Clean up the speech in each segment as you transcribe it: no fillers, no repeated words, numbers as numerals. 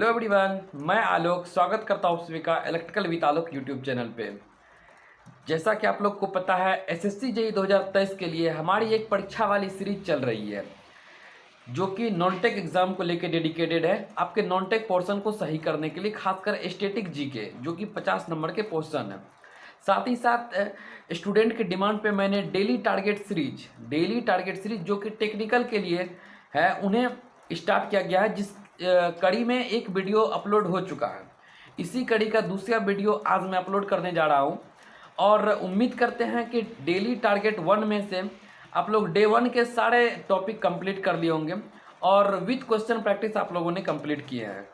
Hello everyone, मैं आलोक स्वागत करता हूँ सभी का electrical with Alok YouTube channel पे। जैसा कि आप लोग को पता है, एसएससी जेईई 2023 के लिए हमारी एक परीक्षा वाली सीरीज चल रही है जो कि नॉन टेक एग्जाम को लेकर डेडिकेटेड है। आपके नॉन टेक पोर्शन को सही करने के लिए, खासकर स्टैटिक जीके जो कि 50 नंबर के पोर्शन है। साथ ही साथ स्टूडेंट के डिमांड पे मैंने डेली टारगेट सीरीज जो कि टेक्निकल के लिए है, उन्हें स्टार्ट किया गया है, जिस कड़ी में एक वीडियो अपलोड हो चुका है। इसी कड़ी का दूसरा वीडियो आज मैं अपलोड करने जा रहा हूं और उम्मीद करते हैं कि डेली टारगेट 1 में से आप लोग डे 1 के सारे टॉपिक कंप्लीट कर लिए होंगे और विथ क्वेश्चन प्रैक्टिस आप लोगों ने कंप्लीट किए हैं।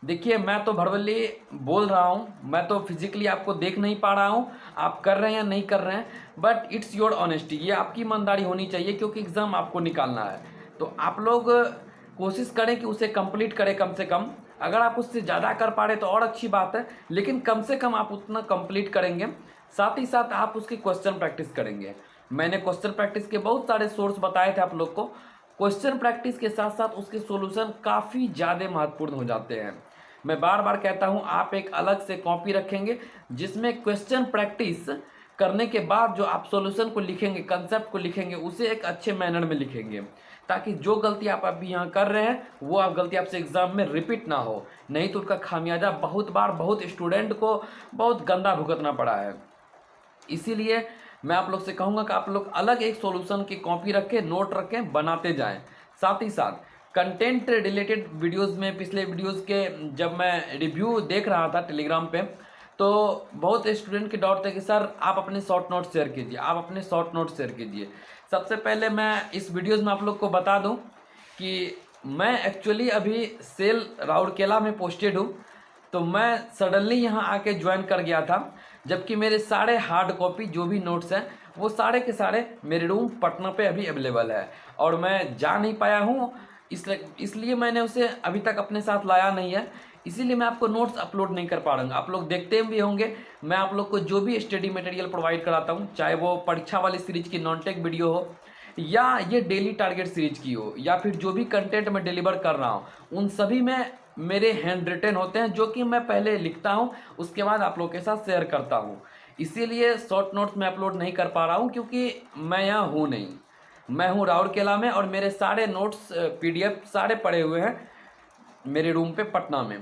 देखिए, मैं तो भरवली बोल रहा हूँ, मैं तो फिजिकली आपको देख नहीं पा रहा हूँ आप कर रहे हैं या नहीं कर रहे हैं, बट इट्स योर ऑनेस्टी, ये आपकी ईमानदारी होनी चाहिए क्योंकि एग्ज़ाम आपको निकालना है। तो आप लोग कोशिश करें कि उसे कंप्लीट करें कम से कम। अगर आप उससे ज़्यादा कर पा रहे तो और अच्छी बात है, लेकिन कम से कम आप उतना कंप्लीट करेंगे। साथ ही साथ आप उसकी क्वेश्चन प्रैक्टिस करेंगे। मैंने क्वेश्चन प्रैक्टिस के बहुत सारे सोर्स बताए थे आप लोग को। क्वेश्चन प्रैक्टिस के साथ साथ उसके सॉल्यूशन काफ़ी ज़्यादा महत्वपूर्ण हो जाते हैं। मैं बार बार कहता हूं, आप एक अलग से कॉपी रखेंगे जिसमें क्वेश्चन प्रैक्टिस करने के बाद जो आप सॉल्यूशन को लिखेंगे, कंसेप्ट को लिखेंगे, उसे एक अच्छे मैनर में लिखेंगे, ताकि जो गलती आप अभी यहाँ कर रहे हैं वो आप गलती आपसे एग्जाम में रिपीट ना हो। नहीं तो उसका खामियाजा बहुत बार बहुत स्टूडेंट को बहुत गंदा भुगतना पड़ा है। इसीलिए मैं आप लोग से कहूँगा कि आप लोग अलग एक सॉल्यूशन की कॉपी रखें, नोट रखें, बनाते जाएं। साथ ही साथ कंटेंट रिलेटेड वीडियोस में, पिछले वीडियोस के जब मैं रिव्यू देख रहा था टेलीग्राम पे, तो बहुत स्टूडेंट के डाउट थे कि सर आप अपने शॉर्ट नोट शेयर कीजिए, आप अपने शॉर्ट नोट शेयर कीजिए। सबसे पहले मैं इस वीडियोज़ में आप लोग को बता दूं कि मैं एक्चुअली अभी सेल राउरकेला में पोस्टेड हूँ। तो मैं सडनली यहाँ आके ज्वाइन कर गया था, जबकि मेरे सारे हार्ड कॉपी जो भी नोट्स हैं वो सारे के सारे मेरे रूम पटना पे अभी अवेलेबल है और मैं जा नहीं पाया हूँ, इसलिए मैंने उसे अभी तक अपने साथ लाया नहीं है। इसीलिए मैं आपको नोट्स अपलोड नहीं कर पा रहा हूँ। आप लोग देखते भी होंगे, मैं आप लोग को जो भी स्टडी मटेरियल प्रोवाइड कराता हूँ, चाहे वो परीक्षा वाली सीरीज की नॉन टेक वीडियो हो या ये डेली टारगेट सीरीज की हो, या फिर जो भी कंटेंट मैं डिलीवर कर रहा हूँ, उन सभी में मेरे हैंड रिटन होते हैं जो कि मैं पहले लिखता हूँ, उसके बाद आप लोग के साथ शेयर करता हूँ। इसीलिए शॉर्ट नोट्स में अपलोड नहीं कर पा रहा हूँ क्योंकि मैं यहाँ हूँ नहीं, मैं हूँ राउरकेला में और मेरे सारे नोट्स PDF सारे पड़े हुए हैं मेरे रूम पे पटना में।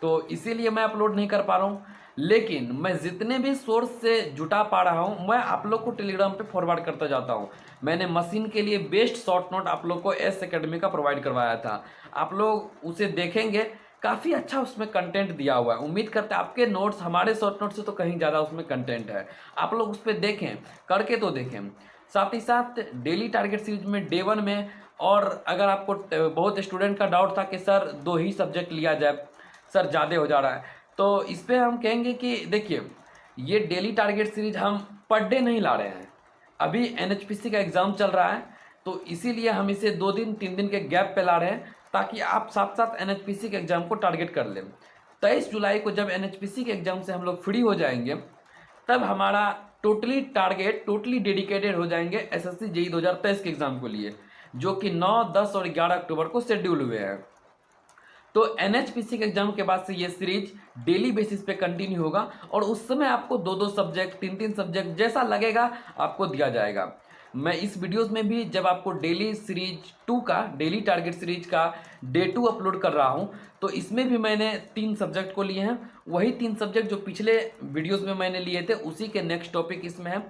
तो इसीलिए मैं अपलोड नहीं कर पा रहा हूँ, लेकिन मैं जितने भी सोर्स से जुटा पा रहा हूँ मैं आप लोग को टेलीग्राम पे फॉरवर्ड करता जाता हूँ। मैंने मशीन के लिए बेस्ट शॉर्ट नोट आप लोग को एस एकेडमी का प्रोवाइड करवाया था, आप लोग उसे देखेंगे, काफ़ी अच्छा उसमें कंटेंट दिया हुआ है। उम्मीद करते हैं आपके नोट्स हमारे शॉर्ट नोट से तो कहीं ज़्यादा उसमें कंटेंट है, आप लोग उस पर देखें, करके तो देखें। साथ ही साथ डेली टारगेट सीरीज में डे 1 में, और अगर आपको बहुत स्टूडेंट का डाउट था कि सर 2 ही सब्जेक्ट लिया जाए, सर ज़्यादा हो जा रहा है, तो इस पर हम कहेंगे कि देखिए, ये डेली टारगेट सीरीज हम पर डे नहीं ला रहे हैं। अभी NHPC का एग्ज़ाम चल रहा है, तो इसीलिए हम इसे 2 दिन 3 दिन के गैप पे ला रहे हैं, ताकि आप साथ साथ NHPC के एग्ज़ाम को टारगेट कर लें। 23 जुलाई को जब NHPC के एग्ज़ाम से हम लोग फ्री हो जाएंगे, तब हमारा टोटली डेडिकेटेड हो जाएंगे SSC जेईई 2023 के एग्ज़ाम को लिए, जो कि 9, 10 और 11 अक्टूबर को शेड्यूल हुए हैं। तो NHPC के एग्जाम के बाद से ये सीरीज डेली बेसिस पे कंटिन्यू होगा और उस समय आपको 2-2 सब्जेक्ट, 3-3 सब्जेक्ट जैसा लगेगा आपको दिया जाएगा। मैं इस वीडियोस में भी जब आपको डेली सीरीज 2 का, डेली टारगेट सीरीज का डे 2 अपलोड कर रहा हूं, तो इसमें भी मैंने 3 सब्जेक्ट को लिए हैं, वही 3 सब्जेक्ट जो पिछले वीडियोज़ में मैंने लिए थे उसी के नेक्स्ट टॉपिक इसमें है।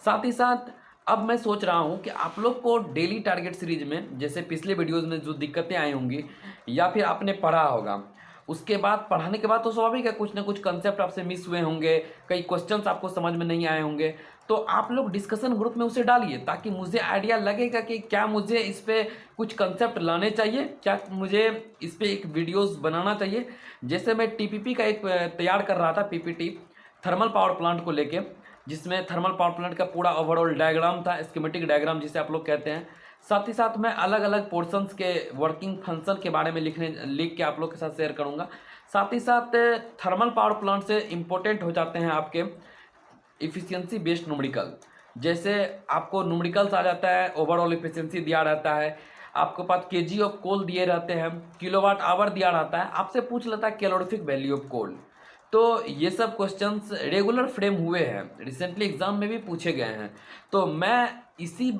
साथ ही साथ अब मैं सोच रहा हूं कि आप लोग को डेली टारगेट सीरीज में, जैसे पिछले वीडियोस में जो दिक्कतें आई होंगी या फिर आपने पढ़ा होगा, उसके बाद पढ़ाने के बाद तो स्वाभाविक है कुछ ना कुछ कंसेप्ट आपसे मिस हुए होंगे, कई क्वेश्चंस आपको समझ में नहीं आए होंगे, तो आप लोग डिस्कशन ग्रुप में उसे डालिए, ताकि मुझे आइडिया लगेगा कि क्या मुझे इस पर कुछ कंसेप्ट लाने चाहिए, क्या मुझे इस पर एक वीडियोज़ बनाना चाहिए। जैसे मैं TPP का एक तैयार कर रहा था, PPT थर्मल पावर प्लांट को लेके, जिसमें थर्मल पावर प्लांट का पूरा ओवरऑल डायग्राम था, स्कीमेटिक डायग्राम जिसे आप लोग कहते हैं। साथ ही साथ मैं अलग अलग पोर्शंस के वर्किंग फंक्शन के बारे में लिख के आप लोग के साथ शेयर करूंगा। साथ ही साथ थर्मल पावर प्लांट से इम्पोर्टेंट हो जाते हैं आपके इफ़िशियंसी बेस्ड न्यूमेरिकल, जैसे आपको न्यूमेरिकल्स आ जाता है, ओवरऑल इफिशियंसी दिया रहता है, आपके पास केजी ऑफ कोल दिए रहते हैं, किलोवाट आवर दिया रहता है, आपसे पूछ लेता है कैलोरीफिक वैल्यू ऑफ कोल। तो ये सब क्वेश्चंस रेगुलर फ्रेम हुए हैं, रिसेंटली एग्जाम में भी पूछे गए हैं। तो मैं इसी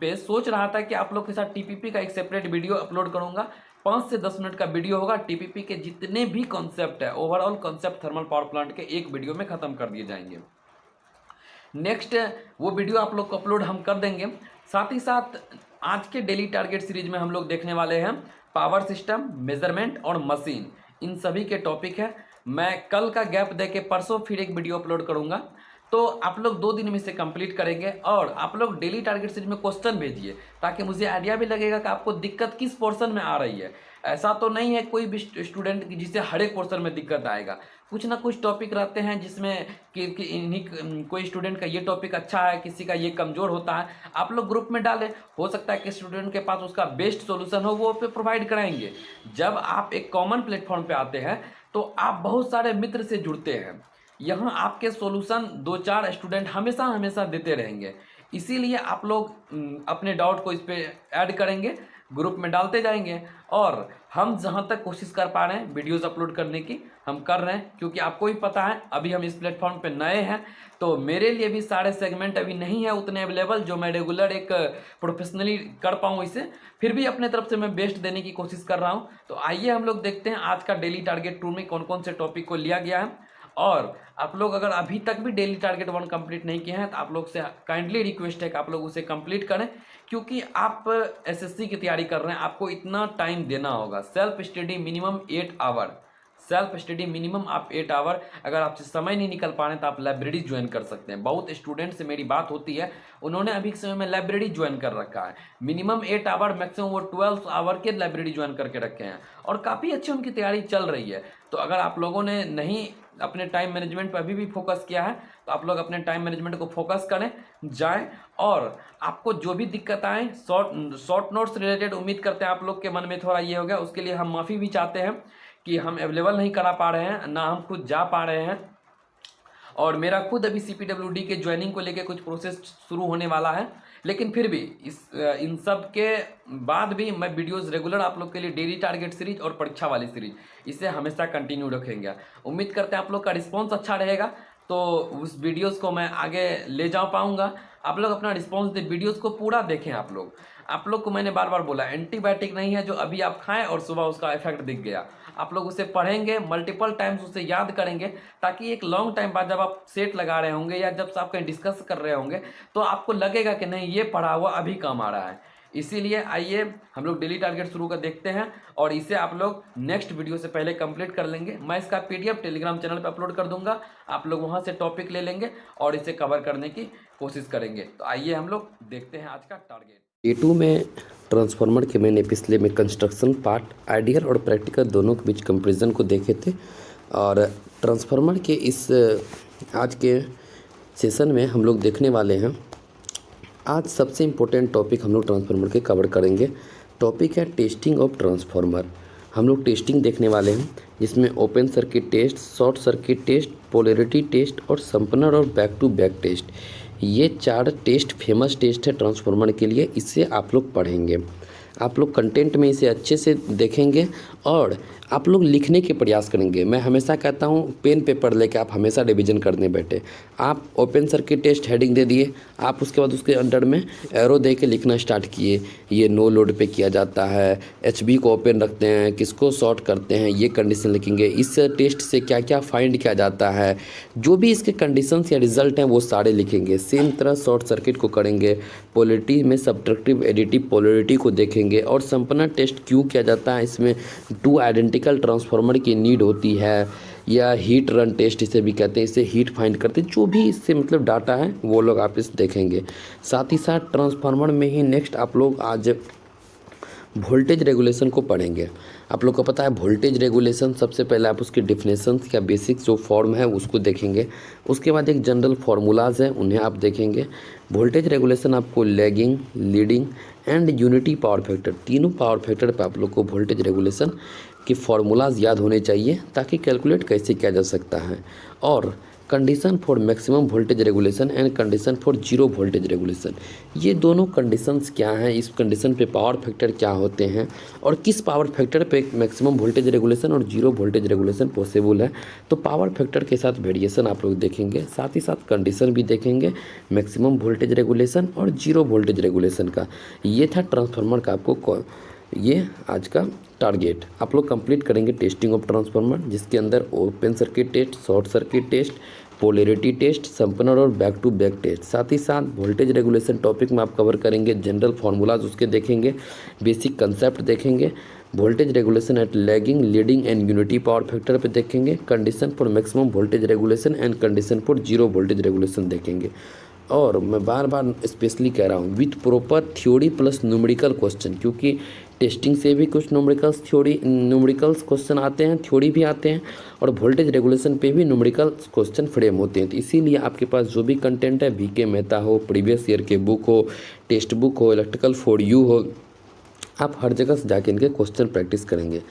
पे सोच रहा था कि आप लोग के साथ टीपीपी का एक सेपरेट वीडियो अपलोड करूंगा। 5 से 10 मिनट का वीडियो होगा, टीपीपी के जितने भी कॉन्सेप्ट है, overall concept thermal power plant के एक वीडियो में ख़त्म कर दिए जाएंगे। नेक्स्ट वो वीडियो आप लोग को अपलोड हम कर देंगे। साथ ही साथ आज के डेली टारगेट सीरीज में हम लोग देखने वाले हैं पावर सिस्टम, मेजरमेंट और मशीन, इन सभी के टॉपिक है। मैं कल का गैप दे के परसों फिर एक वीडियो अपलोड करूंगा। तो आप लोग 2 दिन में इसे कंप्लीट करेंगे और आप लोग डेली टारगेट सीरीज में क्वेश्चन भेजिए, ताकि मुझे आइडिया भी लगेगा कि आपको दिक्कत किस पोर्शन में आ रही है। ऐसा तो नहीं है कोई भी स्टूडेंट जिसे हर एक पोर्शन में दिक्कत आएगा, कुछ ना कुछ टॉपिक रहते हैं जिसमें कि इन्हीं कोई स्टूडेंट का ये टॉपिक अच्छा है, किसी का ये कमज़ोर होता है। आप लोग ग्रुप में डालें, हो सकता है कि स्टूडेंट के पास उसका बेस्ट सॉल्यूशन हो, वो पे प्रोवाइड कराएंगे। जब आप एक कॉमन प्लेटफॉर्म पे आते हैं तो आप बहुत सारे मित्र से जुड़ते हैं, यहाँ आपके सॉल्यूशन 2-4 स्टूडेंट हमेशा हमेशा देते रहेंगे। इसीलिए आप लोग अपने डाउट को इस पर ऐड करेंगे, ग्रुप में डालते जाएंगे, और हम जहाँ तक कोशिश कर पा रहे हैं वीडियोस अपलोड करने की हम कर रहे हैं। क्योंकि आपको भी पता है अभी हम इस प्लेटफॉर्म पे नए हैं, तो मेरे लिए भी सारे सेगमेंट अभी नहीं है उतने अवेलेबल जो मैं रेगुलर एक प्रोफेशनली कर पाऊँ इसे। फिर भी अपने तरफ से मैं बेस्ट देने की कोशिश कर रहा हूँ। तो आइए हम लोग देखते हैं आज का डेली टारगेट 2 में कौन कौन से टॉपिक को लिया गया है। और आप लोग अगर अभी तक भी डेली टारगेट 1 कंप्लीट नहीं किए हैं तो आप लोग से काइंडली रिक्वेस्ट है कि आप लोग उसे कंप्लीट करें, क्योंकि आप एसएससी की तैयारी कर रहे हैं, आपको इतना टाइम देना होगा। Self study minimum 8 hour, self study minimum आप 8 आवर। अगर आपसे समय नहीं निकल पा रहे तो आप लाइब्रेरी ज्वाइन कर सकते हैं। बहुत स्टूडेंट से मेरी बात होती है, उन्होंने अभी के समय में लाइब्रेरी ज्वाइन कर रखा है, मिनिमम 8 आवर, मैक्सिमम वो 12 आवर के लाइब्रेरी ज्वाइन करके रखे हैं और काफ़ी अच्छी उनकी तैयारी चल रही है। तो अगर आप लोगों ने नहीं अपने टाइम मैनेजमेंट पर अभी भी फोकस किया है तो आप लोग अपने टाइम मैनेजमेंट को फोकस करें, जाएं। और आपको जो भी दिक्कत आए, शॉर्ट नोट्स रिलेटेड उम्मीद करते हैं आप लोग के मन में थोड़ा ये हो गया, उसके लिए हम माफ़ी भी चाहते हैं कि हम अवेलेबल नहीं करा पा रहे हैं, ना हम खुद जा पा रहे हैं। और मेरा खुद अभी CPWD के ज्वाइनिंग को लेके कुछ प्रोसेस शुरू होने वाला है, लेकिन फिर भी इन सब के बाद भी मैं वीडियोस रेगुलर आप लोग के लिए डेली टारगेट सीरीज और परीक्षा वाली सीरीज इसे हमेशा कंटिन्यू रखेंगे। उम्मीद करते हैं आप लोग का रिस्पॉन्स अच्छा रहेगा, तो उस वीडियोस को मैं आगे ले जा पाऊँगा। आप लोग अपना रिस्पॉन्स दें, वीडियोस को पूरा देखें। आप लोग को मैंने बार बार बोला, एंटीबायोटिक नहीं है जो अभी आप खाएं और सुबह उसका इफेक्ट दिख गया। आप लोग उसे पढ़ेंगे, मल्टीपल टाइम्स उसे याद करेंगे, ताकि एक लॉन्ग टाइम बाद जब आप सेट लगा रहे होंगे या जब आप कहीं डिस्कस कर रहे होंगे तो आपको लगेगा कि नहीं ये पढ़ा हुआ अभी काम आ रहा है। इसीलिए आइए हम लोग डेली टारगेट शुरू कर देखते हैं और इसे आप लोग नेक्स्ट वीडियो से पहले कंप्लीट कर लेंगे। मैं इसका PDF टेलीग्राम चैनल पर अपलोड कर दूंगा, आप लोग वहां से टॉपिक ले लेंगे और इसे कवर करने की कोशिश करेंगे। तो आइए हम लोग देखते हैं आज का टारगेट। A2 में ट्रांसफार्मर के मैंने पिछले में कंस्ट्रक्शन पार्ट, आइडियल और प्रैक्टिकल दोनों के बीच कंपैरिजन को देखे थे। और ट्रांसफार्मर के इस आज के सेशन में हम लोग देखने वाले हैं, आज सबसे इम्पोर्टेंट टॉपिक हम लोग ट्रांसफार्मर के कवर करेंगे। टॉपिक है टेस्टिंग ऑफ ट्रांसफार्मर। हम लोग टेस्टिंग देखने वाले हैं, जिसमें open circuit test, short circuit test, polarity test और संपनर और बैक टू बैक टेस्ट। ये 4 टेस्ट फेमस टेस्ट है ट्रांसफार्मर के लिए, इससे आप लोग पढ़ेंगे। आप लोग कंटेंट में इसे अच्छे से देखेंगे और आप लोग लिखने के प्रयास करेंगे। मैं हमेशा कहता हूँ पेन पेपर लेके आप हमेशा रिवीजन करने बैठे। आप ओपन सर्किट टेस्ट हेडिंग दे दिए, आप उसके बाद उसके अंडर में एरो दे के लिखना स्टार्ट किए। ये नो लोड पे किया जाता है, HB को ओपन रखते हैं, किसको शॉर्ट करते हैं, ये कंडीशन लिखेंगे। इस टेस्ट से क्या क्या फाइंड किया जाता है, जो भी इसके कंडीशंस या रिजल्ट हैं वो सारे लिखेंगे। सेम तरह शॉर्ट सर्किट को करेंगे, पोलैरिटी में सब्ट्रैक्टिव एडिटिव पोलैरिटी को देखेंगे और संपनर टेस्ट क्यों किया जाता है। इसमें 2 आइडेंटिकल ट्रांसफार्मर की नीड होती है, या हीट रन टेस्ट इसे भी कहते हैं, इसे हीट फाइंड करते हैं। जो भी इससे मतलब डाटा है वो लोग आप इस देखेंगे। साथ ही साथ ट्रांसफार्मर में ही नेक्स्ट आप लोग आज वोल्टेज रेगुलेशन को पढ़ेंगे। आप लोग को पता है वोल्टेज रेगुलेशन, सबसे पहले आप उसकी डिफिनेशन या बेसिक जो फॉर्म है उसको देखेंगे। उसके बाद एक जनरल फार्मूलाज है, उन्हें आप देखेंगे। वोल्टेज रेगुलेशन आपको lagging, leading and unity power factor, तीनों पावर फैक्टर पे आप लोग को वोल्टेज रेगुलेशन के फार्मूलाज याद होने चाहिए, ताकि कैलकुलेट कैसे किया जा सकता है। और condition for maximum voltage regulation and condition for zero voltage regulation. ये दोनों कंडीशंस क्या हैं, इस कंडीशन पे पावर फैक्टर क्या होते हैं और किस पावर फैक्टर पे मैक्सिमम वोल्टेज रेगुलेशन और जीरो वोल्टेज रेगुलेशन पॉसिबल है। तो पावर फैक्टर के साथ वेरिएशन आप लोग देखेंगे, साथ ही साथ कंडीशन भी देखेंगे मैक्सिमम वोल्टेज रेगुलेशन और जीरो वोल्टेज रेगुलेशन का। ये था ट्रांसफार्मर का आपको ये आज का टारगेट। आप लोग कंप्लीट करेंगे टेस्टिंग ऑफ ट्रांसफार्मर, जिसके अंदर open circuit test, short circuit test, polarity test, Sumpner और बैक टू बैक टेस्ट। साथ ही साथ वोल्टेज रेगुलेशन टॉपिक में आप कवर करेंगे, जनरल फार्मूलाज उसके देखेंगे, बेसिक कंसेप्ट देखेंगे, voltage regulation at lagging, leading and unity power factor पे देखेंगे, condition for maximum voltage regulation and condition for zero voltage regulation देखेंगे। और मैं बार बार स्पेशली कह रहा हूँ with proper theory plus numerical question, क्योंकि टेस्टिंग से भी कुछ न्यूमेरिकल्स क्वेश्चन आते हैं, थ्योरी भी आते हैं, और वोल्टेज रेगुलेशन पे भी न्यूमेरिकल क्वेश्चन फ्रेम होते हैं। तो इसीलिए आपके पास जो भी कंटेंट है, VK मेहता हो, प्रीवियस ईयर के बुक हो, टेक्स्ट बुक हो, इलेक्ट्रिकल फॉर यू हो, आप हर जगह से जाके इनके क्वेश्चन प्रैक्टिस करेंगे।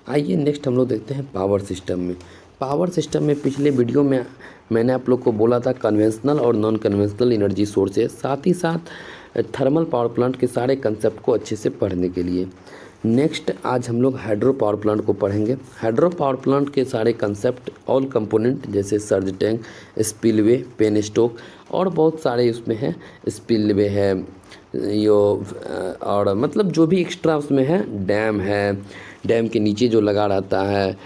आइए नेक्स्ट हम लोग देखते हैं पावर सिस्टम में। पावर सिस्टम में पिछले वीडियो में मैंने आप लोग को बोला था कन्वेंशनल और नॉन कन्वेंशनल एनर्जी सोर्सेज, साथ ही साथ थर्मल पावर प्लांट के सारे कंसेप्ट को अच्छे से पढ़ने के लिए। नेक्स्ट आज हम लोग हाइड्रो पावर प्लांट को पढ़ेंगे। हाइड्रो पावर प्लांट के सारे कंसेप्ट, ऑल कंपोनेंट जैसे surge tank, spillway, penstock और बहुत सारे उसमें हैं, स्पिलवे है और मतलब जो भी एक्स्ट्रा उसमें है, डैम के नीचे जो लगा रहता है,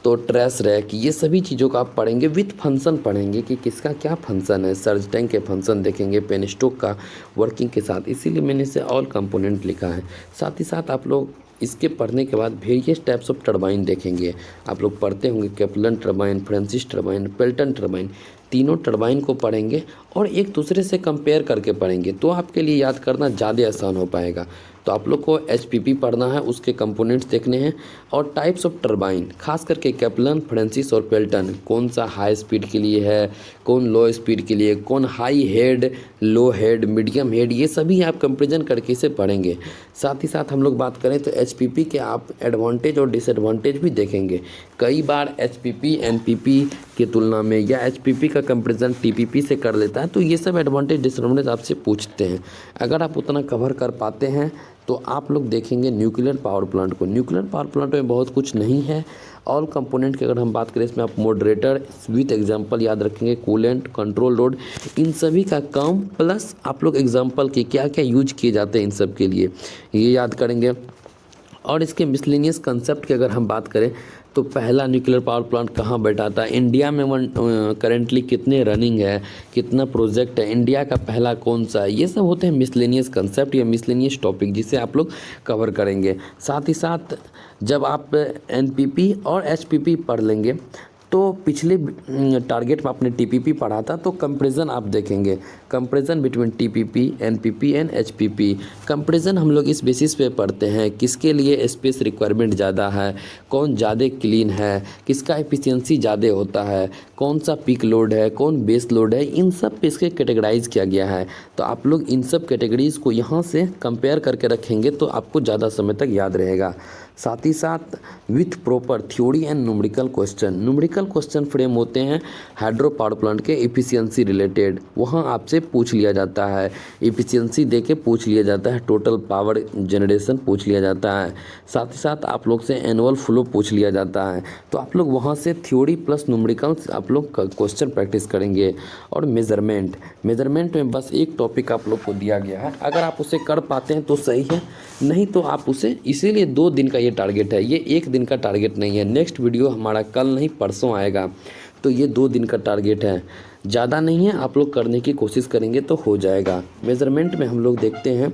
तो ट्रेस रैक, ये सभी चीज़ों का आप पढ़ेंगे, विथ फंक्शन पढ़ेंगे कि किसका क्या फंक्शन है। सर्ज टैंक के फंक्शन देखेंगे, पेन स्टॉक का वर्किंग के साथ, इसीलिए मैंने इसे ऑल कंपोनेंट लिखा है। साथ ही साथ आप लोग इसके पढ़ने के बाद वेरियस टाइप्स ऑफ टरबाइन देखेंगे। आप लोग पढ़ते होंगे कैपलन turbine, Francis turbine, Pelton turbine, तीनों टरबाइन को पढ़ेंगे और एक दूसरे से कंपेयर करके पढ़ेंगे, तो आपके लिए याद करना ज़्यादा आसान हो पाएगा। तो आप लोग को HPP पढ़ना है, उसके कंपोनेंट्स देखने हैं, और टाइप्स ऑफ टरबाइन, खास करके कैपलन, फ्रांसिस और पेल्टन, कौन सा हाई स्पीड के लिए है, कौन लो स्पीड के लिए, कौन हाई हेड, लो हेड, मीडियम हेड, ये सभी आप कंपेरिजन करके इसे पढ़ेंगे। साथ ही साथ हम लोग बात करें तो HPP के आप एडवांटेज और डिसएडवांटेज भी देखेंगे। कई बार HPP NPP की तुलना में या HPP का कंपेरिजन TPP से कर लेता है, तो ये सब एडवांटेज डिसएडवांटेज आपसे पूछते हैं। अगर आप उतना कवर कर पाते हैं तो आप लोग देखेंगे न्यूक्लियर पावर प्लांट को। न्यूक्लियर पावर प्लांट में बहुत कुछ नहीं है। ऑल कंपोनेंट की अगर हम बात करें, इसमें आप मॉडरेटर विथ एग्जांपल याद रखेंगे, कूलेंट, कंट्रोल रोड, इन सभी का काम, प्लस आप लोग एग्जांपल के क्या क्या यूज किए जाते हैं इन सब के लिए, ये याद करेंगे। और इसके मिसलेनियस कंसेप्ट की अगर हम बात करें तो पहला न्यूक्लियर पावर प्लांट कहाँ बैठा था, इंडिया में करेंटली कितने रनिंग है, कितना प्रोजेक्ट है, इंडिया का पहला कौन सा है, ये सब होते हैं मिसलेनियस कंसेप्ट या मिसलेनियस टॉपिक, जिसे आप लोग कवर करेंगे। साथ ही साथ जब आप NPP और HPP पढ़ लेंगे तो पिछले टारगेट में आपने TPP पढ़ा था, तो कंपैरिजन आप देखेंगे, comparison between TPP, NPP and HPP। Comparison हम लोग इस बेसिस पे पढ़ते हैं किसके लिए स्पेस रिक्वायरमेंट ज़्यादा है, कौन ज़्यादा क्लीन है, किसका एफिशिएंसी ज़्यादा होता है, कौन सा पीक लोड है, कौन बेस लोड है, इन सब पे इसके कैटेगराइज किया गया है। तो आप लोग इन सब कैटेगरीज़ को यहाँ से कंपेयर करके रखेंगे तो आपको ज़्यादा समय तक याद रहेगा। साथ ही साथ with proper theory and numerical question frame होते हैं हाइड्रो पावर प्लांट के एफिशिएंसी रिलेटेड, वहाँ आपसे पूछ लिया जाता है, एफिशिएंसी देके पूछ लिया जाता है, टोटल पावर जनरेशन पूछ लिया जाता है, साथ ही साथ आप लोग से एनुअल फ्लो पूछ लिया जाता है। तो आप लोग वहाँ से थ्योरी प्लस न्यूमेरिकल्स आप लोग क्वेश्चन प्रैक्टिस करेंगे। और मेजरमेंट में बस एक टॉपिक आप लोग को दिया गया है, अगर आप उसे कर पाते हैं तो सही है, नहीं तो आप उसे, इसीलिए 2 दिन का ये टारगेट है, ये 1 दिन का टारगेट नहीं है। नेक्स्ट वीडियो हमारा कल नहीं परसों आएगा, तो ये 2 दिन का टारगेट है, ज़्यादा नहीं है, आप लोग करने की कोशिश करेंगे तो हो जाएगा। मेजरमेंट में हम लोग देखते हैं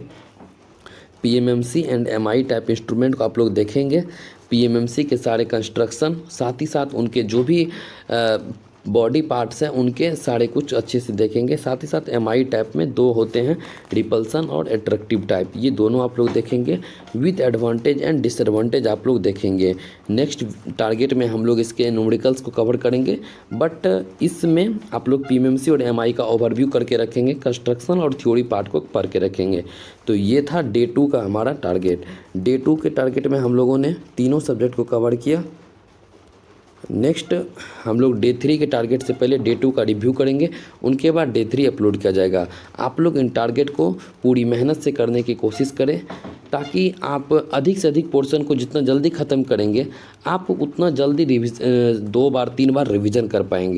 PMMC and MI type instrument को आप लोग देखेंगे, PMMC के सारे कंस्ट्रक्शन, साथ ही साथ उनके जो भी बॉडी पार्ट्स हैं उनके सारे कुछ अच्छे से देखेंगे। साथ ही साथ MI टाइप में 2 होते हैं, रिपल्सन और एट्रैक्टिव टाइप, ये दोनों आप लोग देखेंगे, विथ एडवांटेज एंड डिसएडवांटेज आप लोग देखेंगे। नेक्स्ट टारगेट में हम लोग इसके न्यूमेरिकल्स को कवर करेंगे, बट इसमें आप लोग PMMC और MI का ओवरव्यू करके रखेंगे, कंस्ट्रक्शन और थ्योरी पार्ट को पढ़ के रखेंगे। तो ये था डे 2 का हमारा टारगेट। डे 2 के टारगेट में हम लोगों ने तीनों सब्जेक्ट को कवर किया। नेक्स्ट हम लोग डे 3 के टारगेट से पहले डे 2 का रिव्यू करेंगे, उनके बाद डे 3 अपलोड किया जाएगा। आप लोग इन टारगेट को पूरी मेहनत से करने की कोशिश करें, ताकि आप अधिक से अधिक पोर्शन को जितना जल्दी ख़त्म करेंगे आप उतना जल्दी 2 बार 3 बार रिवीजन कर पाएंगे।